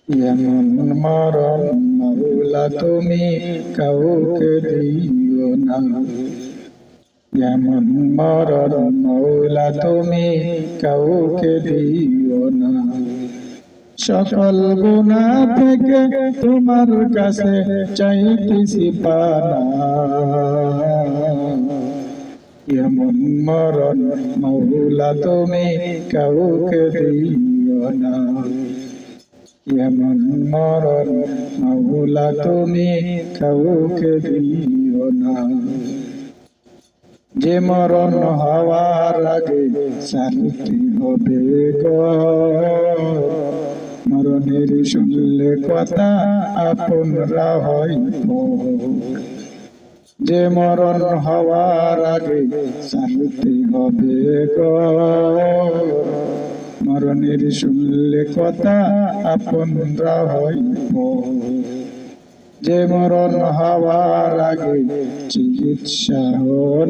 এমন মরণ মাওলা তুমি কাউকে দিও না, এমন মরণ মাওলা তুমি কাউকে দিও না। সকল গুনাহ থেকে তোমার কাছে চাইতেছি পানা, এমন মরণ মাওলা তুমি কাউকে দিও না, এমন মরণ মাওলা তুমি কাউকে দিও না। যে মরণ হওয়ার আগে জানতে হবে গো, মরণের শুনলে কথা আপনরা হইব। যে মরণ হওয়ার আগে জানতে হবে গো, মরণের শুনলে কথা আপনরা হইব। যে মরণ হওয়ার আগে চিকিৎসা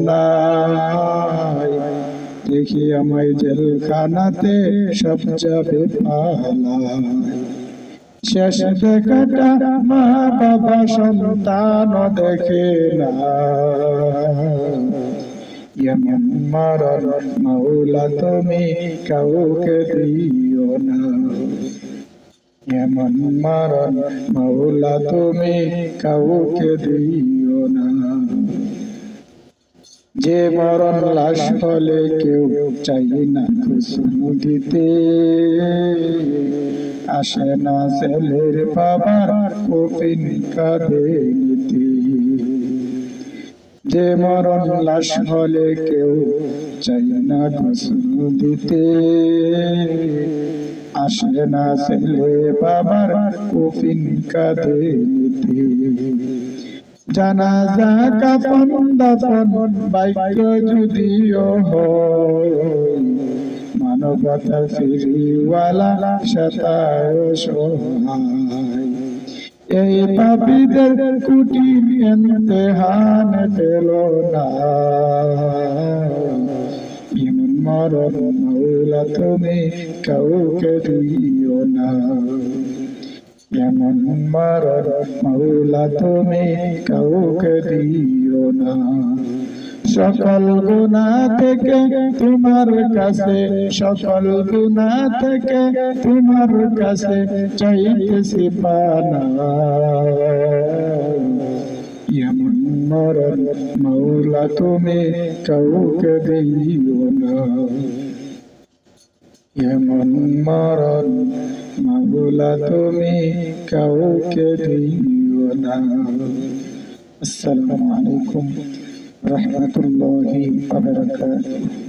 নাই, দেখি আমায় জেলখানাতে সব যাবে পালায়। শেষ দেখাটা মা বাবা সন্তান দেখে না, এমন মরণ মাওলা তুমি কাউকে দিও না, এমন মরণ মাওলা তুমি কাউকে দিও না। যে মরণ লাশ হলে কেউ চাই না খুশবু দিতে, আসে না ছেলের বাবার কফিন কাঁধে নিতে। যে মরণ লাশ হলে কেউ চাই না খুশবু দিতে, আসে না ছেলে বাবার কফিন কাঁধে নিতে। জানাজা কাফন দাফন ভাগ্য যদিও হয়, মানবতা ফিরিওয়ালা শতায় সহায়। এই পাপীদের কঠিন ইমতিহান পেল না, এমন মরণ মাওলা তুমি কাউকে দিও না, এমন মরণ মাওলা তুমি কাউকে দিও না। সকল গুনাহ থেকে তোমার কাছে, সকল গুনাহ থেকে তোমার কাছে চাইতেছি পানা, এমন মরণ মাওলা তুমি কাউকে দিও না, এমন মরণ মাওলা তুমি কাউকে দিও না। আসসালামু আলাইকুম ওয়া রাহমাতুল্লাহি ওয়া বারাকাতুহু।